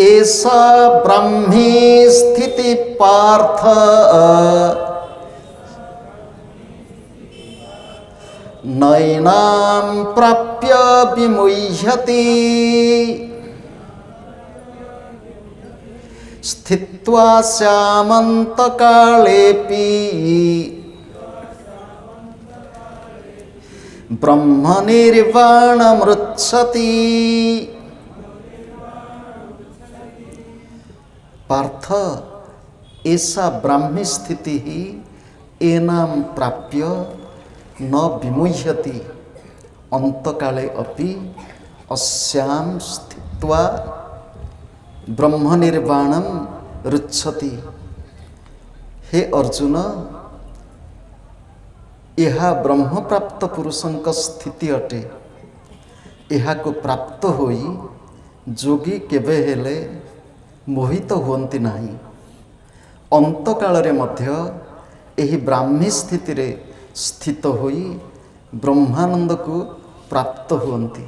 ऐसा ब्रह्मी स्थिति पार्थ नैनां प्राप्य विमुह्यति स्थित्वा स्यामन्तकालेऽपि ब्रह्मनिर्वाणमृच्छति। पार्थ, ऐसा ब्राह्मी स्थिति ही एनाम प्राप्य न विमुह्यति अंतकाले अपि अस्याम स्थित्वा ब्रह्मनिर्वाणम रुच्छति। हे अर्जुन, यह ब्रह्म प्राप्त पुरुषंक स्थिति अटे। यह को प्राप्त होई जोगी केबे हेले मोहित हुअन्ति नाही। अंतकाल रे मध्य एही ब्राह्मी स्थिति रे स्थित होई ब्रह्मानंद को प्राप्त हुअन्ति।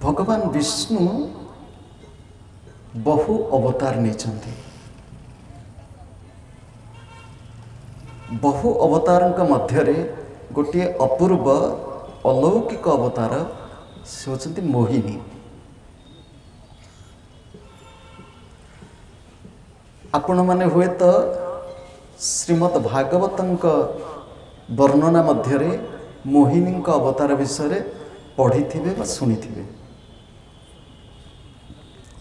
भगवान विष्णु बहु अवतार नेचंती। बहु अवतारंक मध्यरे गोटे अपूर्व अलौकिक अवतार से होचंती मोहिनी। आपण माने हुए तो श्रीमद् भागवतंक वर्णना मध्यरे मोहिनी अवतार विषय पढ़ी थे वा शुणी थे।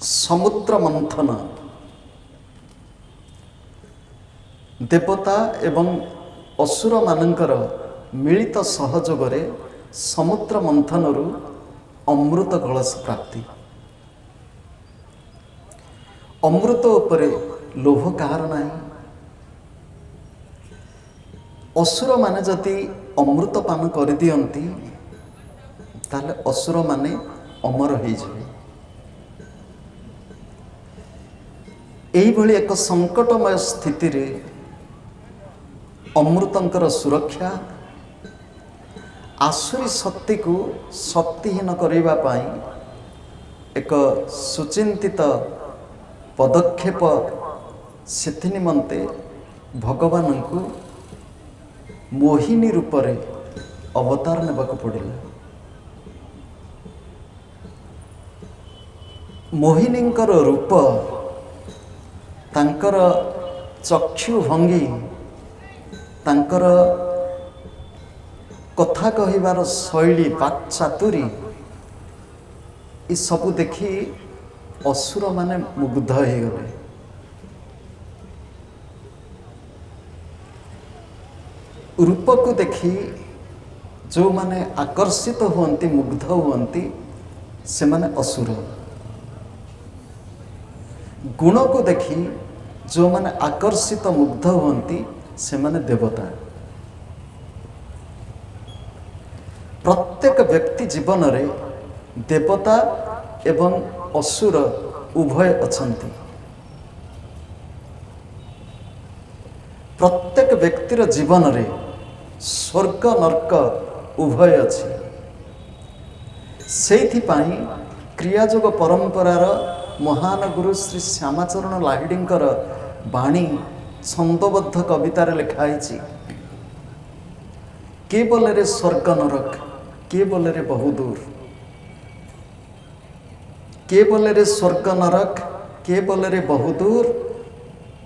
समुद्र मंथन देवता एवं असुर मानकर मिलित सहयोगरे समुद्र मंथन रु अमृत कलश प्राप्ति। अमृत उपरे लोभ कहार नाही। असुर माने जदि अमृत पान कर दियंती ताले असुर माने अमर हो जाए। एही भली एक संकटमय स्थिति रे अमृतंकर सुरक्षा आसुरी शक्ति को शक्तिहीन करने पाई एक सुचिंतित पदक्षेप सेथि निमंते भगवान को मोहिनी रूप रे अवतार नेबाक पड़िला। मोहिनींकर रूप, तांकर चक्षु भंगी, तांकर कथा कहिबार शैली, वाक्चातुरी, ये सब देखी असुर माने मुग्ध हो गले। रूप को देखी जो माने आकर्षित हुअन्ति, मुग्ध हुअन्ति, से माने असुर। गुण को देखी जो माने आकर्षित मुग्ध हुअन्ति, से माने देवता। प्रत्येक व्यक्ति जीवन रे देवता एवं असुर उभय अछंती। प्रत्येक व्यक्तिर जीवन रे स्वर्ग नर्क उभय अछि। सेथि पाई क्रियायोग परंपरार महान गुरु श्री श्यामाचरण लाहिड़ींकर बाणी छंदबद्ध कवितार लिखाई। के बोले रे स्वर्ग नरक, के बोले रे बहुदूर, के बोले रे स्वर्ग नरक, के बोले रे बहुदूर,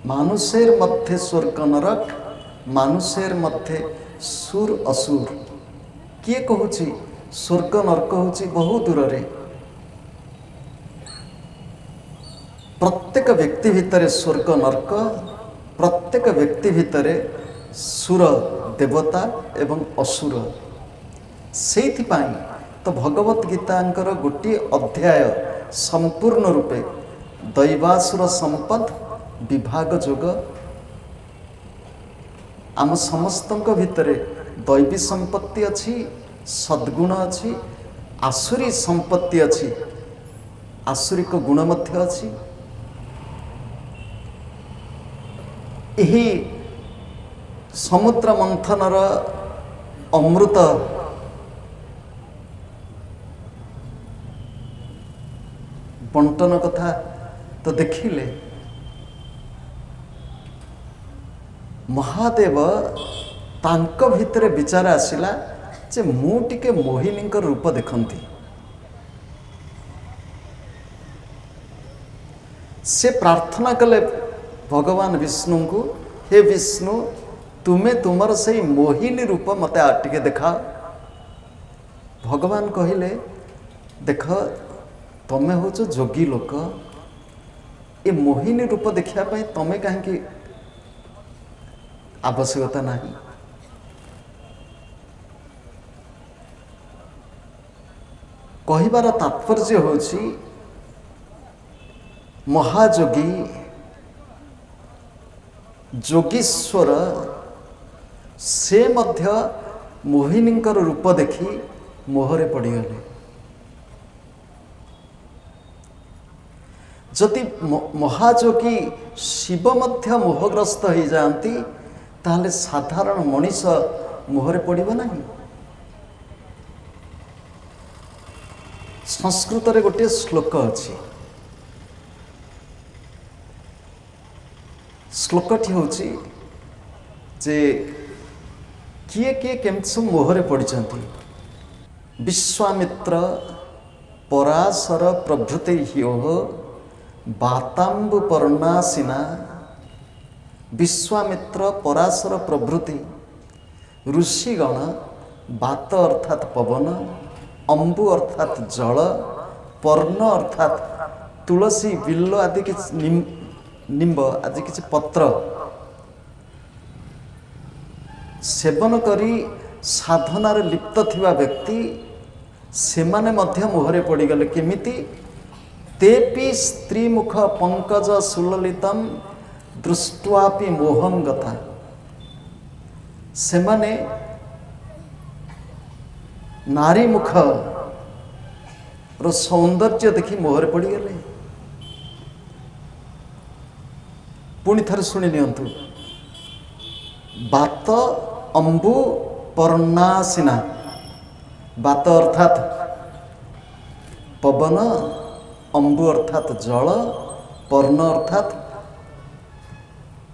मानुषेर मध्य स्वर्ग नरक, मानुषेर मध्य सुर असुर। किए कहूची स्वर्ग नरक होची बहु दूर रे। प्रत्येक व्यक्ति भितरे स्वर्ग नरक, प्रत्येक व्यक्ति भितरे सुर देवता एवं असुर। सेथि पाई तो भगवत गीतांकर गोटे अध्याय संपूर्ण रूपे दैवासुर संपद विभाग जोग। आम समस्तंक भितरे दैवी संपत्ति अच्छी, सद्गुण अच्छी, आसुरी संपत्ति अच्छी, आसुरिक गुण मध्य अच्छी। यही समुद्र मंथनर अमृत बंटन कथा तो देखिले महादेव तांक भितरे विचार आसिला जे मु टिके मोहिनी रूप देखती से प्रार्थना कले भगवान विष्णु को, हे विष्णु तुम्हें तुमर से मोहिनी रूप मत टिके देखा। भगवान कहले देख तमें हूँ जोगी लोक, ये मोहिनी रूप देखा तमें कहीं आवश्यकता नहीं। कहिबार तात्पर्य होची महाजोगी जोगीश्वर से मध्य मोहिनी रूप देखी मोहरे पड़गले। जदि महाजोगी शिव मध्य मोहग्रस्त हो जाती ताहले साधारण मनीष मोहरे पड़िब नहीं। संस्कृत रे गोटे श्लोक अच्छी, श्लोकटी हूँ जे किए किए केमती सब मोहरे पड़ती। विश्वामित्र पराशर प्रभृति ह्योः वाताम्बुपर्णासिना। विश्वामित्र पराशर प्रभृति ऋषिगण, वात अर्थात पवन, अंबु अर्थात जल, पर्ण अर्थात तुलसी बिल्ल आदि किसी निम्ब आदि किसी पत्र सेवन करी साधनार लिप्त थिबा व्यक्ति सेमाने मध्य मोहरे पड़गले। केमिति? तेपि स्त्रीमुख पंकज सुललितम दृष्ट्वापि मोहं गता। सेमाने नारी मुख रो सौंदर्य देखी मोहरे पड़गले। पुणी थरे शुणी नियंतु, बात अंबु पर्णासिना। बात अर्थात पवन, अंबु अर्थात जल, पर्ण अर्थात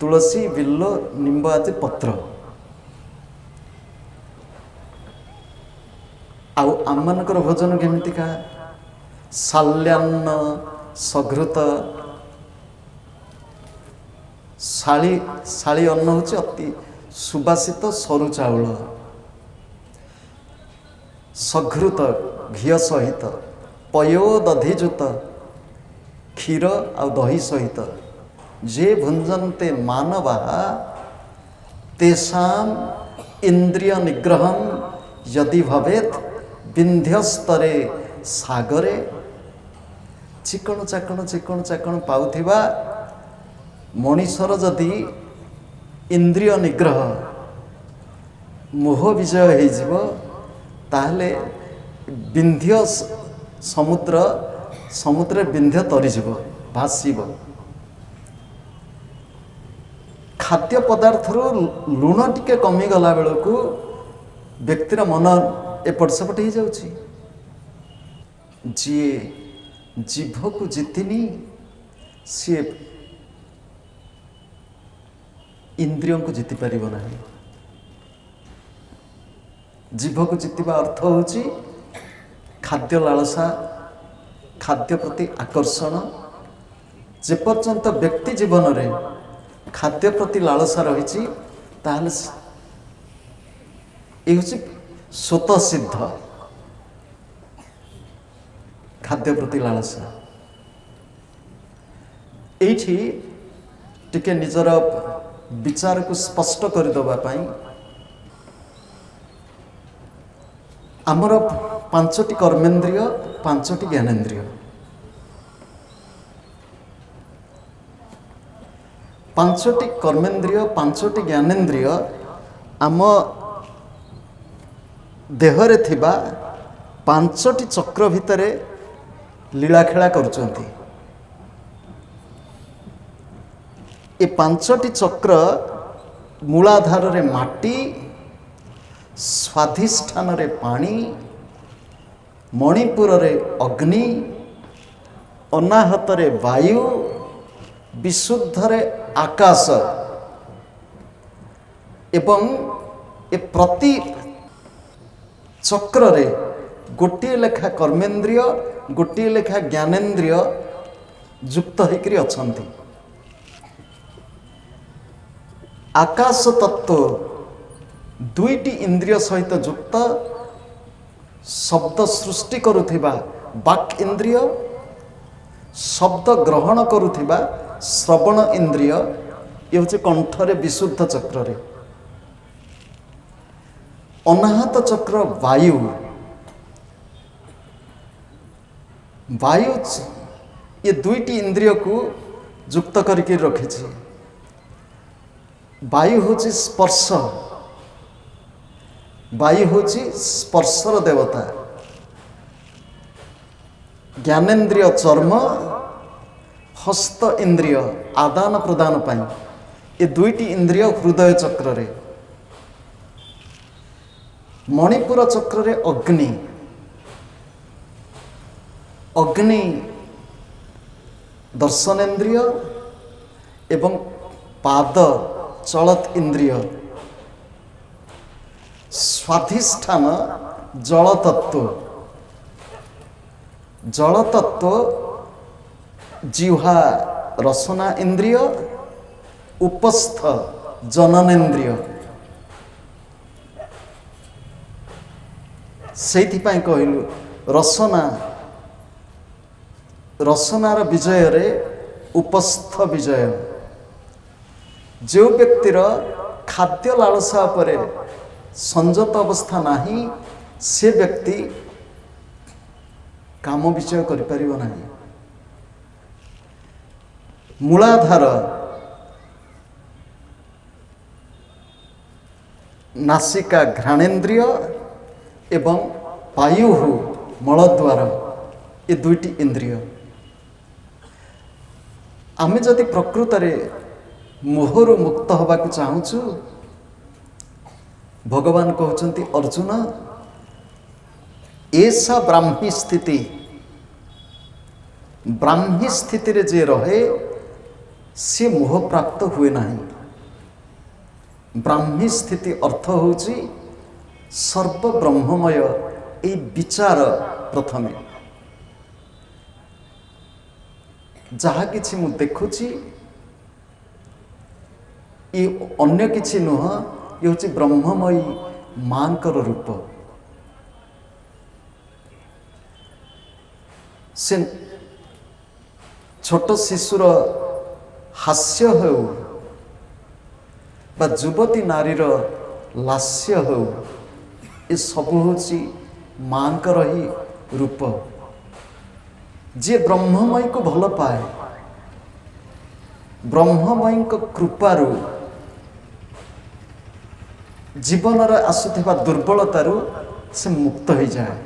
तुलसी बिल्ल निम्ब आदि पत्र। आउ आमनकर भोजन केमितिका? साल्यान्न सघृत। शाली शाली अन्न होची अति सुबासित सरु चाउल, सघृत घी सहित, पयोदधिजुत क्षीर आ दही सहित। जे भुंजन्ते मानवा तेषाम इंद्रिय निग्रहम यदि भवेत विंध्यस्तरे सागरे। चिकण चाकण पाउथिबा मनीषर जदि इंद्रिय निग्रह मोह विजय हो ताहले विंध्य समुद्र विंध्य तरीजीव भासीब। खाद्य पदार्थ लुण टिके कमी गला बेलू व्यक्तिर मन एपट सेपट हो जाउछि। जी जीभ को जीतिनी सी इंद्रियों को जीति पारिब नहीं। जीभ को जीतिबा अर्थ होची खाद्य लालसा, खाद्य प्रति आकर्षण। जे पर्यंत व्यक्ति जीवन रे खाद्य प्रति लालसा रही ताहले ये होची स्वतः सिद्ध खाद्य प्रति लालसा। एठी टिके निजर विचार को स्पष्ट कर दबा पाई आमर पांचटी कर्मेंद्रिय, पांचटी ज्ञानेन्द्रिय। पांचटी कर्मेंद्रिय, पांचटी ज्ञानेन्द्रिय आम देहरे थिबा पांचटी चक्र भितरे लीलाखेला करुचंती। ए पांचटी चक्र मूलाधार रे माटी, स्वाधिष्ठान रे पानी, मणिपुर रे अग्नि, ଅନାହତରେ ବାୟୁ, ବିଶୁଦ୍ଧରେ ଆକାଶ ଏବଂ ଏ ପ୍ରତି ଚକ୍ରରେ ଗୋଟିଏ ଲେଖା କର୍ମେନ୍ଦ୍ରିୟ, ଗୋଟିଏ ଲେଖା ଜ୍ଞାନେନ୍ଦ୍ରିୟ ଯୁକ୍ତ ହେଇକରି ଅଛନ୍ତି। ଆକାଶ ତତ୍ତ୍ୱ ଦୁଇଟି ଇନ୍ଦ୍ରିୟ ସହିତ ଯୁକ୍ତ, ଶବ୍ଦ ସୃଷ୍ଟି କରୁଥିବା ବାକ୍ ଇନ୍ଦ୍ରିୟ, ଶବ୍ଦ ଗ୍ରହଣ କରୁଥିବା ଶ୍ରବଣ ଇନ୍ଦ୍ରିୟ, ଇଏ ହେଉଛି କଣ୍ଠରେ ବିଶୁଦ୍ଧ ଚକ୍ରରେ। ଅନାହତ ଚକ୍ର ବାୟୁ, ବାୟୁ ଏ ଦୁଇଟି ଇନ୍ଦ୍ରିୟକୁ ଯୁକ୍ତ କରିକି ରଖିଛି। ବାୟୁ ହେଉଛି ସ୍ପର୍ଶ, ବାୟୁ ହେଉଛି ସ୍ପର୍ଶର ଦେବତା। ଜ୍ଞାନେନ୍ଦ୍ରିୟ ଚର୍ମ, ହସ୍ତ ଇନ୍ଦ୍ରିୟ ଆଦାନ ପ୍ରଦାନ ପାଇଁ। ଏ ଦୁଇଟି ଇନ୍ଦ୍ରିୟ ହୃଦୟ ଚକ୍ରରେ। ମଣିପୁର ଚକ୍ରରେ ଅଗ୍ନି, ଅଗ୍ନି ଦର୍ଶନେନ୍ଦ୍ରିୟ ଏବଂ ପାଦ ଚଳତ୍ ଇନ୍ଦ୍ରିୟ। ସ୍ୱାଧିଷ୍ଠାନ ଜଳତତ୍ତ୍ୱ, ଜଳତତ୍ତ୍ୱ ଜିହ୍ୱା ରସନା ଇନ୍ଦ୍ରିୟ, ଉପସ୍ଥ ଜନନେନ୍ଦ୍ରିୟ। ସେଇଥିପାଇଁ କହିଲୁ ରସନା, ରସନାର ବିଜୟରେ ଉପସ୍ଥ ବିଜୟ। ଯେଉଁ ବ୍ୟକ୍ତିର ଖାଦ୍ୟ ଲାଳସା ଉପରେ ସଂଯତ ଅବସ୍ଥା ନାହିଁ, ସେ ବ୍ୟକ୍ତି କାମ ବିଜୟ କରିପାରିବ ନାହିଁ। ମୂଳାଧାର ନାସିକା ଘ୍ରାଣେନ୍ଦ୍ରିୟ ଏବଂ ବାୟୁ ମଳଦ୍ୱାର, ଏ ଦୁଇଟି ଇନ୍ଦ୍ରିୟ। ଆମେ ଯଦି ପ୍ରକୃତରେ ମୋହରୁ ମୁକ୍ତ ହେବାକୁ ଚାହୁଁଛୁ, ଭଗବାନ କହୁଛନ୍ତି ଅର୍ଜୁନ ଏସା ବ୍ରାହ୍ମୀ ସ୍ଥିତି, ବ୍ରାହ୍ମୀ ସ୍ଥିତିରେ ଯିଏ ରହେ ସିଏ ମୋହ ପ୍ରାପ୍ତ ହୁଏ ନାହିଁ। ବ୍ରାହ୍ମୀ ସ୍ଥିତି ଅର୍ଥ ହେଉଛି ସର୍ବବ୍ରହ୍ମମୟ। এই ବିଚାର ପ୍ରଥମେ, ଯାହା କିଛି ମୁଁ ଦେଖୁଛି ଏ ଅନ୍ୟ କିଛି ନୁହଁ, ଏ ହେଉଛି ବ୍ରହ୍ମମୟୀ ମାଙ୍କର ରୂପ। ସେ ଛୋଟ ଶିଶୁର ହାସ୍ୟ ହେଉ ବା ଯୁବତୀ ନାରୀର ଲାସ୍ୟ ହେଉ, ଏସବୁ ହେଉଛି ମାଙ୍କର ହିଁ ରୂପ। ଯିଏ ବ୍ରହ୍ମମୟୀକୁ ଭଲ ପାଏ, ବ୍ରହ୍ମମୟୀଙ୍କ କୃପାରୁ ଜୀବନର ଆସୁଥିବା ଦୁର୍ବଳତାରୁ ସେ ମୁକ୍ତ ହୋଇଯାଏ।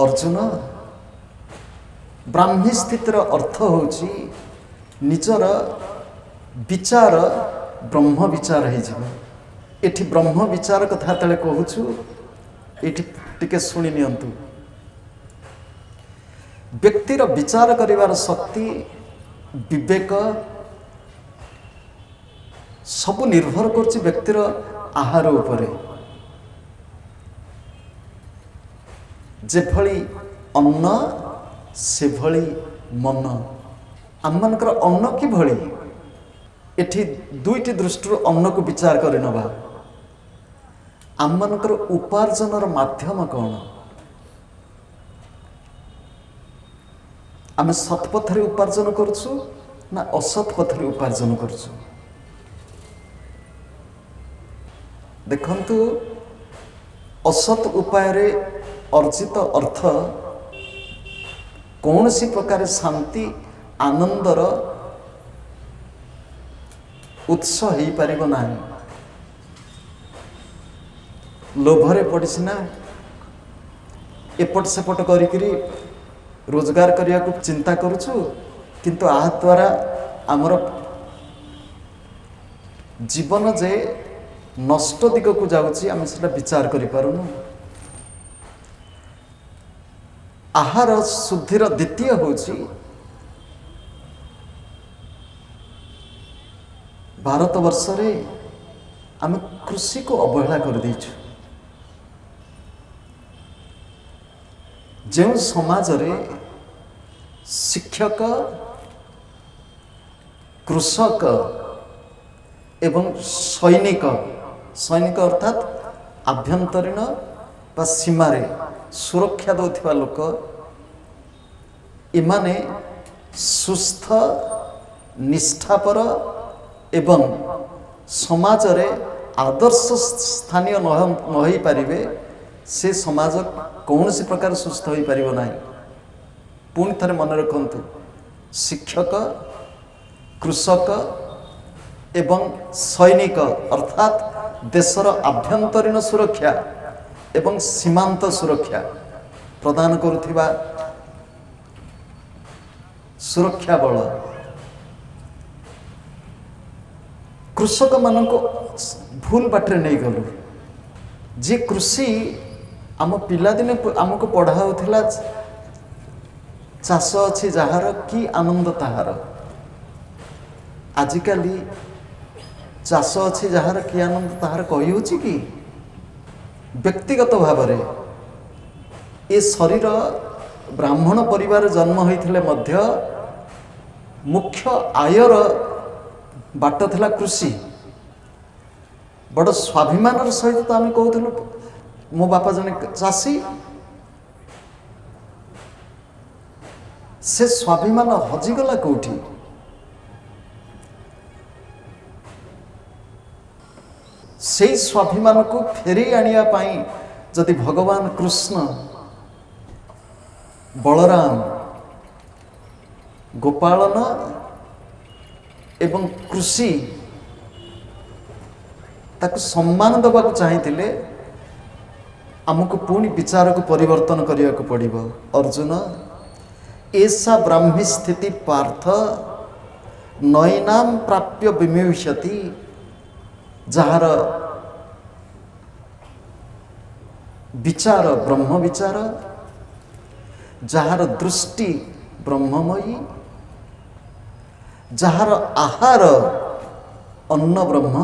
ଅର୍ଜୁନ, ବ୍ରାହ୍ମୀ ସ୍ଥିତିର ଅର୍ଥ ହେଉଛି ନିଜର ବିଚାର ବ୍ରହ୍ମ ବିଚାର ହେଇଯିବ। ଏଠି ବ୍ରହ୍ମ ବିଚାର କଥା ଯେତେବେଳେ କହୁଛୁ, ଏଠି ଟିକେ ଶୁଣି ନିଅନ୍ତୁ। ବ୍ୟକ୍ତିର ବିଚାର କରିବାର ଶକ୍ତି, ବିବେକ ସବୁ ନିର୍ଭର କରୁଛି ବ୍ୟକ୍ତିର ଆହାର ଉପରେ। ଯେଭଳି ଅନ୍ନ ସେଭଳି ମନ। ଆମମାନଙ୍କର ଅନ୍ନ କିଭଳି, ଏଠି ଦୁଇଟି ଦୃଷ୍ଟିରୁ ଅନ୍ନକୁ ବିଚାର କରି ନେବା। ଆମମାନଙ୍କର ଉପାର୍ଜନର ମାଧ୍ୟମ କ'ଣ? ଆମେ ସତ୍ ପଥରେ ଉପାର୍ଜନ କରୁଛୁ ନା ଅସତ୍ ପଥରେ ଉପାର୍ଜନ କରୁଛୁ? ଦେଖନ୍ତୁ, ଅସତ୍ ଉପାୟରେ ଅର୍ଜିତ ଅର୍ଥ କୌଣସି ପ୍ରକାର ଶାନ୍ତି ଆନନ୍ଦର ଉତ୍ସ ହେଇପାରିବ ନାହିଁ। ଲୋଭରେ ପଡ଼ିଛି ନା ଏପଟ ସେପଟ କରିକିରି ରୋଜଗାର କରିବାକୁ ଚିନ୍ତା କରୁଛୁ, କିନ୍ତୁ ଏହା ଦ୍ୱାରା ଆମର ଜୀବନ ଯେ ନଷ୍ଟ ଦିଗକୁ ଯାଉଛି ଆମେ ସେଟା ବିଚାର କରିପାରୁନୁ। आहार शुद्धिर द्वितीय होची भारत वर्ष रे आम कृषि को अवहेला कर देछु। जो समाज रे शिक्षक कृषक एवं सैनिक सैनिक अर्थात आभ्यंतरीण बा सीमारे सुरक्षा दौथिबा लोक इमाने सुस्थ निष्ठापर एवं समाज रे आदर्श स्थानीय नही पारिबे से समाज कौन सी प्रकार सुस्थ हो पारिबो नाही। पुणी थरे मन रखंतु शिक्षक कृषक एवं सैनिक अर्थात देशर आभ्यंतरीण सुरक्षा एवं सीमांत सुरक्षा प्रदान करुथिबा सुरक्षा बल कृषक मान को भूल बाटे नहीं गलु। जे कृषि आम पिलादिने आमको पढ़ाउथिला चाष अच्छी जार कि आनंद ताहार। आजिकाली चाष अच्छी जार कि आनंद ताहार कही होची कि व्यक्तिगत भाव रे ए शरीर ब्राह्मण परिवार जन्म होइथिले मध्य मुख्य आयर बाट थिला कृषि। बड़ स्वाभिमान सहित तो आम कहूलु मो बापा जने चाषी। से स्वाभिमान हजिगला कौटी? से स्वाभिमान को फेरी आनिया पाई जदि भगवान कृष्ण बलराम गोपालन एवं कृषि ताको सम्मान दबा को चाहिए आमको पुणी विचार को परिवर्तन करने को पड़िबो। अर्जुन ऐसा ब्राह्मी स्थिति पार्थ नयनाम प्राप्य विमुह्यति। जार विचार ब्रह्म विचार जार दृष्टि ब्रह्ममयी जार आहार अन्न ब्रह्म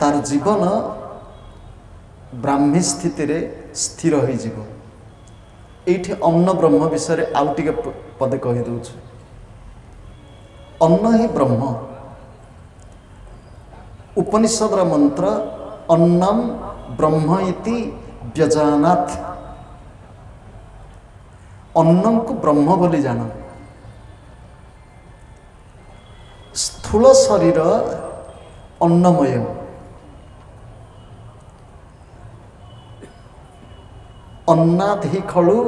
तार जीवन ब्राह्मी स्थिति रे स्थिर हो जीवो। एठी अन्न ब्रह्म विषय आउ टिके पदे कहि दउछु। अन्न ही ब्रह्म। उपनिषद मंत्र अन्नम ब्रह्म इति व्यजानात्। अन्नम को ब्रह्म बोली जान। स्थूल शरीर अन्नमय। अन्नाधि खलु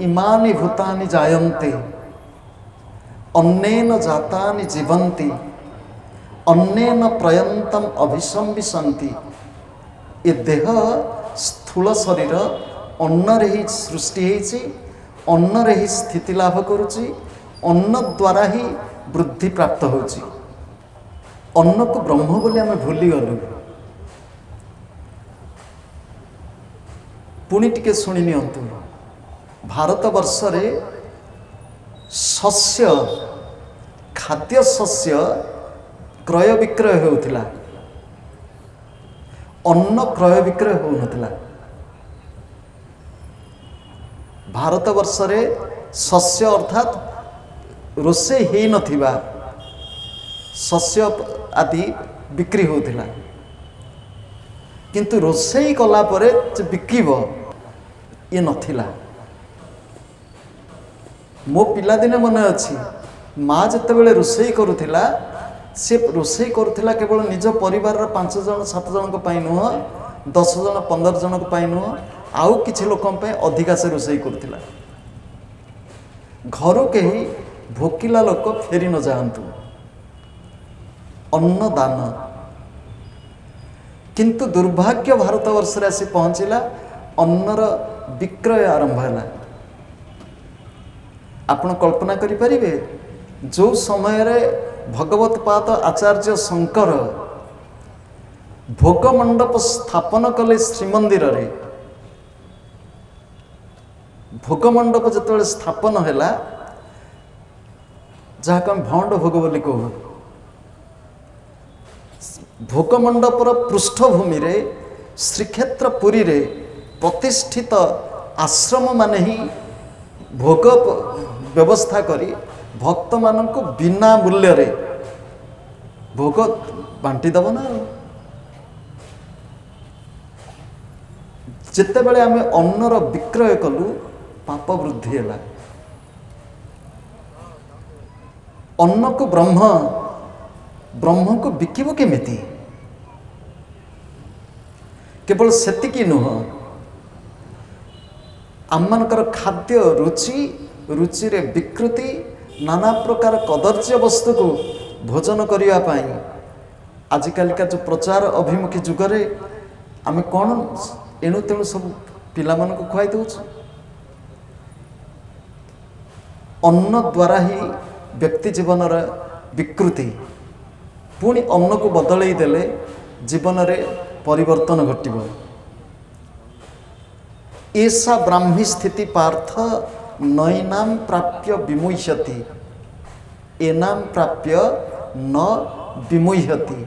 इमानि भूतानि जायन्ते अन्नेन जातानि जीवन्ति अन्नेन प्रयन्तम अभिसंविशन्ति। ये देह स्थूल शरीर अन्न रे ही सृष्टि होइछि, अन्न रे ही स्थिति लाभ करुछि, अन्न द्वारा ही वृद्धि प्राप्त होछि। अन्न को ब्रह्म बोली आमे भूली गलु। पुणी टिके शुणी नियंतु। भारत वर्ष रे शस्य खाद्य शस्य क्रय विक्रय होउथिला, अन्न क्रय विक्रय हो नथिला। भारत वर्ष रे शस्य अर्थात रोसे हे नथिबा शस्य आदि बिक्री होउथिला, किंतु रोसे कला परे जे बिकिबो ये नथिला। मो पिला दिने मन अच्छी माँ जिते बड़े रोसई करुला से रोसई करुला केवल निज परिवार 5 जन 7 जन नुह 10 जन 15 जन नुह आउ किछि लोकन पे अधिका से रोसई करुला। घर कहीं भोकिला लोक फेरी न जातु अन्न दान। किंतु दुर्भाग्य भारत वर्ष रे आसी पहुँचला अन्नर विक्रय आरंभ है। आपण कल्पना करि परिबे जो समय रे भगवत पाद आचार्य शंकर भोग मंडप स्थापन कले श्रीमंदिर रे भोग मंडप जो स्थापन है जहाँ आम भंड भोग बोली कहू भोग मंडपर पृष्ठभूमि रे श्रीक्षेत्र पुरी रे प्रतिष्ठित आश्रम माने ही भोग व्यवस्था करी भक्त मानक बिना मूल्य रे भोग बांटी दब ना। जिते बड़े आम अन्नर विक्रय कलु पाप वृद्धि है। अन्न को ब्रह्म को बिकिब केमिति केवल सेतिकी नुह आमମାନଙ୍କର खाद्य रुचि रे विकृति नाना प्रकार कदर्य वस्तु को भोजन करिया पाई आजिकल का जो प्रचार अभिमुखी जुगरे आम कौन एणु तेणु सब पिला मन को खुआई दउछ। अन्न द्वारा ही व्यक्ति जीवन विकृति पुणी अन्न को बदलई देले जीवन रे परिवर्तन घटिब। ऐसा ब्राह्मी स्थिति पार्थ नैनाम प्राप्य विमुह्यति एनाम प्राप्य न विमुह्यति।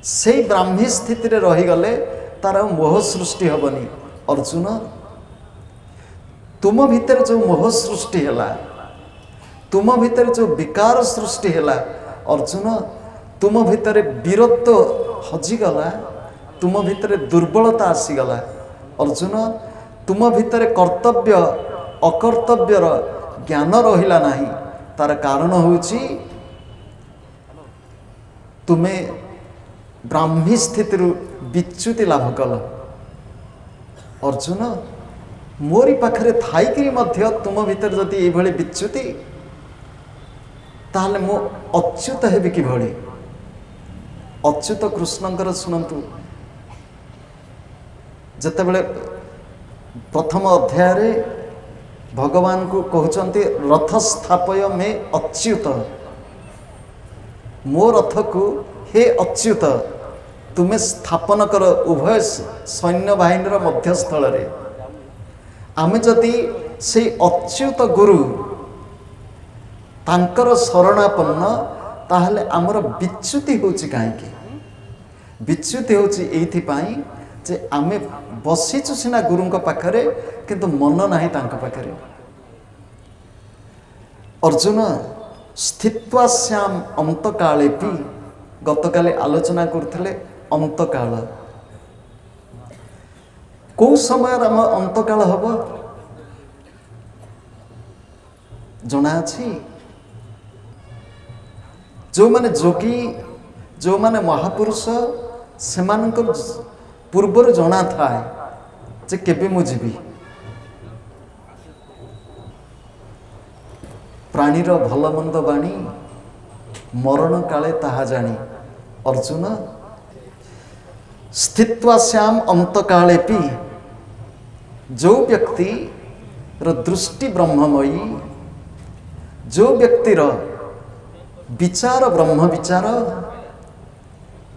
से ब्राह्मी स्थिति रे रही गले तार मोह सृष्टि हेबनी। अर्जुन तुम भीतर जो मोह सृष्टि हैला तुम भीतर जो विकार सृष्टि हैला अर्जुन तुम भीतर वीरत्व हजिगला तुम भीतर दुर्बलता आसीगला। अर्जुन तुम भीतर कर्तव्य अकर्तव्यर ज्ञान रहिला नाही। तार कारण होउची तुमे ब्राह्मी स्थिति विच्युति लाभ कल। अर्जुन मोरी पाखरे थाइकरी मध्य तुम भीतर जदि ये भली विच्युति ताहले मो अच्युत हेबि कि भली। अच्युत कृष्णंकर शुणु जते बेले प्रथम अध्याय रे भगवान को कहते रथ स्थापय में अच्युत मो रथ को हे अच्युत तुम्हें स्थापन कर उभय सैन्य बाहिनी मध्यस्थल रे। आमे जदि से अच्युत गुरु तांकर शरणापन्न ताहले आमर विच्युति होची काहेकि विच्युति होची एथि पाई जे आमे बसीचु सिना गुरुंक पाखरे किंतु मन नाही तांक पाखरे। अर्जुन स्थित्वा श्याम अंतकालेपि गतकाले आलोचना करथिले अंतकाल को समय आम अंतकाल हब जना अछि। जो माने जोगी जो माने महापुरुष से पूर्वर जना थाए जे केबे मु जीवी प्राणीर भल मंद बाणी मरण काले ताहा जानी। अर्जुन स्थित्वा श्याम अंतकालेपि जो व्यक्ति र दृष्टि ब्रह्ममयी जो व्यक्तिर विचार ब्रह्म विचार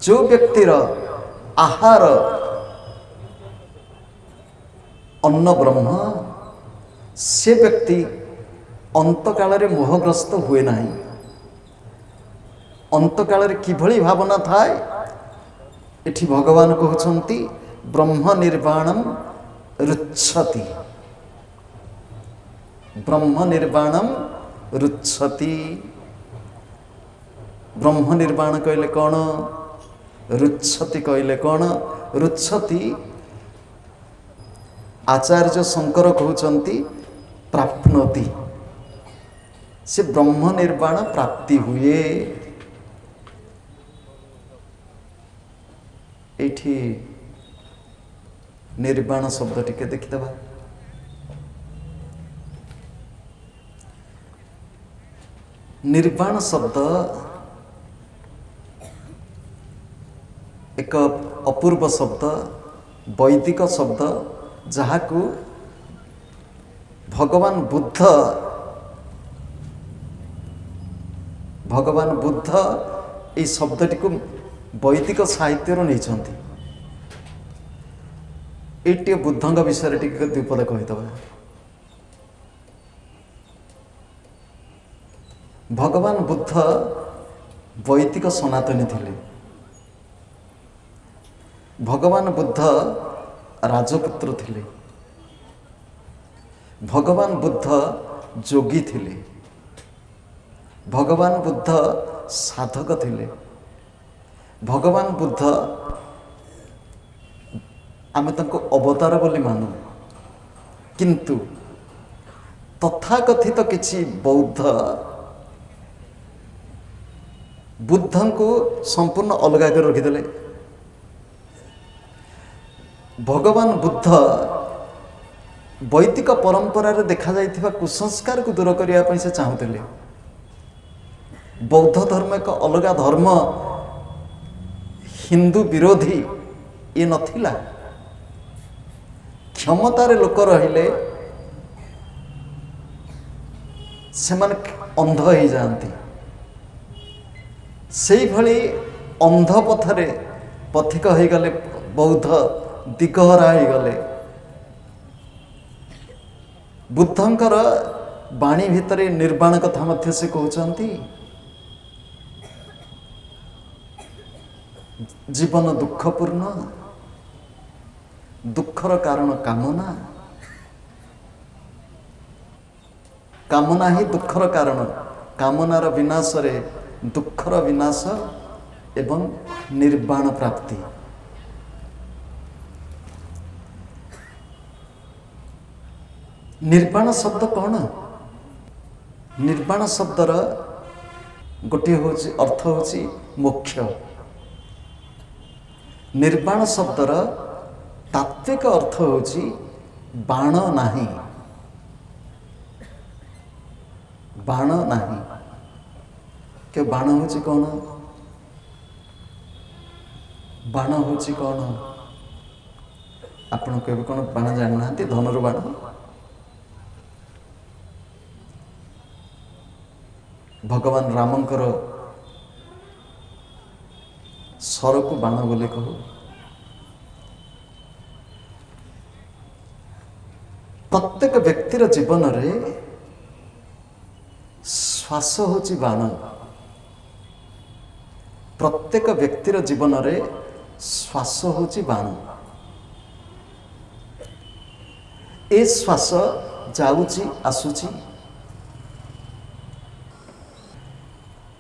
जो व्यक्तिर आहार अन्न ब्रह्म से व्यक्ति अंतकाल रे मोहग्रस्त हुए नहीं। अंतकाल रे किभली भावना थाए एठी भगवान कहउछंती ब्रह्म निर्वाणम रुच्छति ब्रह्म निर्वाणम रुच्छति। ब्रह्म निर्वाण कहले कौन रुच्छति कहले कौन रुच्छति आचार्य शंकर कहउछंती प्राप्नोति से ब्रह्म निर्वाण प्राप्ति हुए। एठी निर्वाण शब्द टिके देखिदबा निर्वाण शब्द एक अपूर्व शब्द वैदिक शब्द जहाकू भगवान बुद्ध ये शब्दटी को वैदिक साहित्य नहीं। ये बुद्धंग विषय टी द्विपद कहीदबा भगवान बुद्ध वैदिक सनातनी थिले। भगवान बुद्ध राजपुत्र थिले। भगवान बुद्ध जोगी थिले। भगवान बुद्ध साधक थिले। भगवान बुद्ध आमे तांको अवतार बोली मानु, किंतु तथाकथित किछि बौद्ध बुद्धं को संपूर्ण अलग कर रखिदेले। भगवान बुद्ध वैदिक परंपरा रे देखा जाइथिबा कुसंस्कार को दूर करिया पई से चाहुतिले। बौद्ध धर्म एक अलग धर्म, हिंदू विरोधी ये नथिला। क्षमतार लोक रहिले से माने अंध हो जाती। से भली अंध पथरे पथिक हो गले, बौद्ध दिगहरा हो गले। बुद्धंकर बाणी भितर निर्वाण कथा मध्य से कहते, जीवन दुखपूर्ण, दुखर कारण कामना, कामना ही दुखर कारण, कामनार विनाश रे दुखर विनाश एवं निर्वाण प्राप्ति। निर्वाण शब्द कौन? निर्वाण शब्दर गोटे होची अर्थ होची मोक्ष। निर्वाण शब्दर तात्विक अर्थ होची बाण नाही, बाण नाही। के बाण होची कौन? बाण होची कौन? आपण केबे कौन बाण जान नांती? धनुर बाण। भगवान रामंकर सर को बाण बोले कहू। प्रत्येक व्यक्तिर जीवन रे श्वास होची बाण। प्रत्येक व्यक्तिर जीवन रे श्वास होची बाण। ए श्वास जाउची आसुची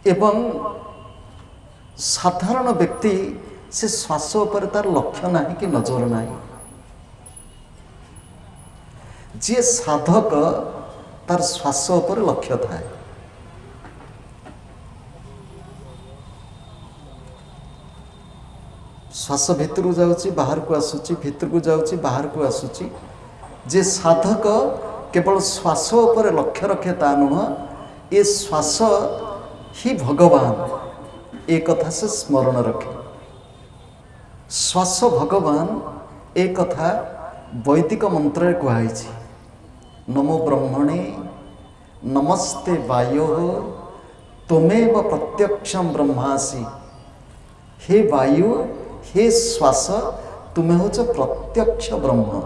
एवं साधारण व्यक्ति से श्वास पर तार लक्ष्य नहीं कि नजर नहीं। जे साधक तार श्वास पर लक्ष्य थाए। श्वास भितर को जाउची बाहर को आसुची, भितर को जाउची बाहर को आसुची। जे साधक केवल श्वास पर लक्ष्य रखे ता नुह, ये श्वास ही भगवान एक कथा से स्मरण रखे। श्वास भगवान एक कथा वैदिक मंत्र कहुई। नमो ब्रह्मणे नमस्ते वायो त्वमेव प्रत्यक्षम ब्रह्मासि। हे वायु, हे श्वास, तुम्हें होच प्रत्यक्ष ब्रह्म।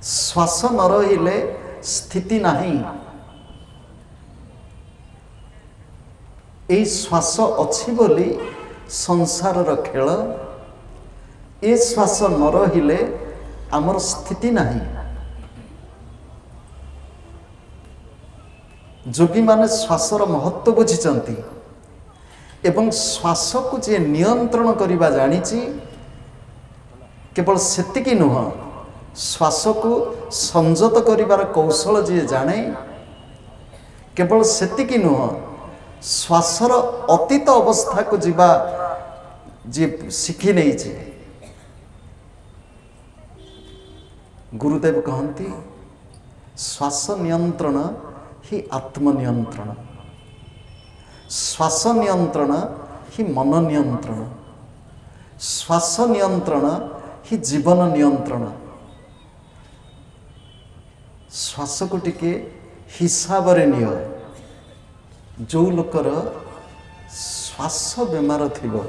श्वास न रहिले स्थिति नहीं। ए श्वास अच्छी बोली संसार खेल। ए श्वास न रहिले आमर स्थिति नहीं। जोगी माने श्वासर महत्व बुझिचंती एवं श्वास को जे नियंत्रण करिबा जानिची, केवल सेतिकी नुह, श्वास को संयत करिबार कौशल जे जाने, केवल सेतिकी नुह, श्वासर अतीत अवस्था को जीवा जे शिखी नहीं छे। गुरुदेव कहती श्वास नियंत्रण ही आत्मनियंत्रण, श्वास नियंत्रण ही मन नियंत्रण, श्वास नियंत्रण ही जीवन नियंत्रण। श्वास को टिके हिसाब रे नियो। जो लोकर श्वास बेमार थिबो,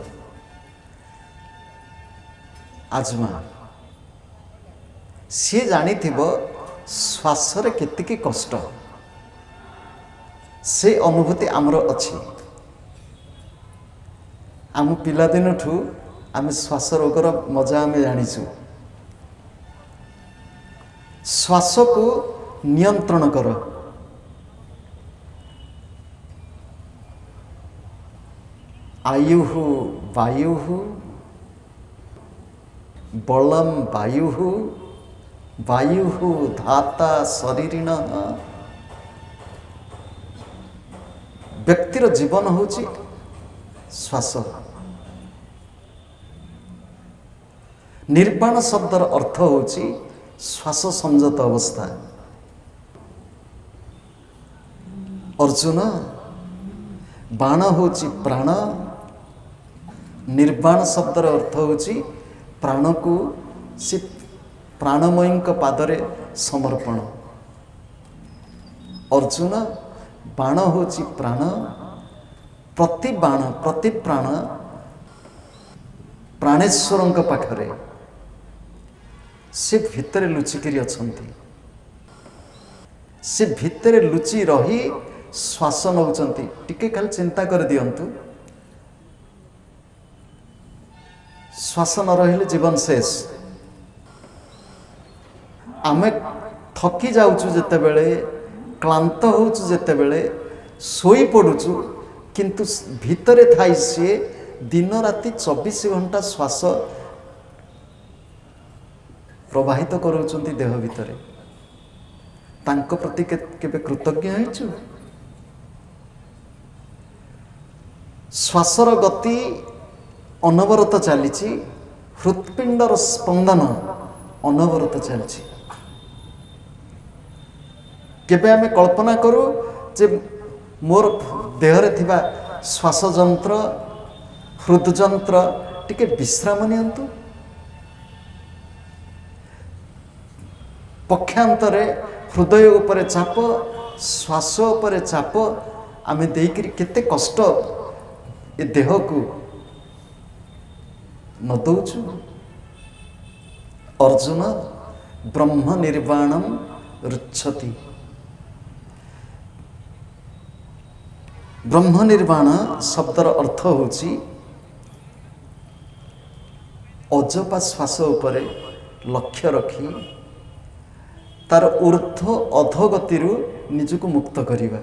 आजमा सी जानी थिबो श्वास रे केतिकी कष्ट। से अनुभूति आमर अच्छी। आम पिलादिन ठू आम श्वास रोगर मजा आम जाचु। श्वास को नियंत्रण कर। आयु वायु बलम वायु वायु धाता शरीरिण। व्यक्तिर जीवन होची श्वास। निर्वाण शब्दर अर्थ होची श्वास संयत अवस्था। अर्जुन बाण होची प्राण। निर्वाण शब्दर अर्थ होची प्राण को से प्राणमयी पादरे समर्पण। अर्जुन बाण होची प्राण। प्रति बाण प्रति प्राण प्राणेश्वर पाखरे से भितर लुचिकी अछंती। से भितर लुचि रही श्वास नौचंती। टिके खाली चिंता कर दियंतु, श्वास न रहिले जीवन शेष। आमे थकी जाउछु जेते बेले, क्लांत होउछु जेते बेले, सोई पडुछु, किंतु भितरे थाई से दिन राति 24 घंटा श्वास प्रवाहित करूचंती देह भितरे। तांको प्रति केबे कृतज्ञ होइछु? श्वासर गति अनवरत चलीची। हृत्पिंडर स्पंदन अनवरत चलछि। केबे आमे कल्पना करू जे मोर देहरे थिबा श्वास जंत्र हृदयंत्र टिके विश्राम नियंतु। पक्षांतरे हृदय उपरे चाप, श्वास उपरे चाप आमे देइकरी केते कष्ट ए देह को न दौचु। अर्जुन ब्रह्म निर्वाणम रुच्छति। ब्रह्म निर्वाण शब्दर अर्थ होची अजपा श्वास उपरे लक्ष्य रखी तार ऊर्ध्व अधोगति निजको मुक्त करिबा।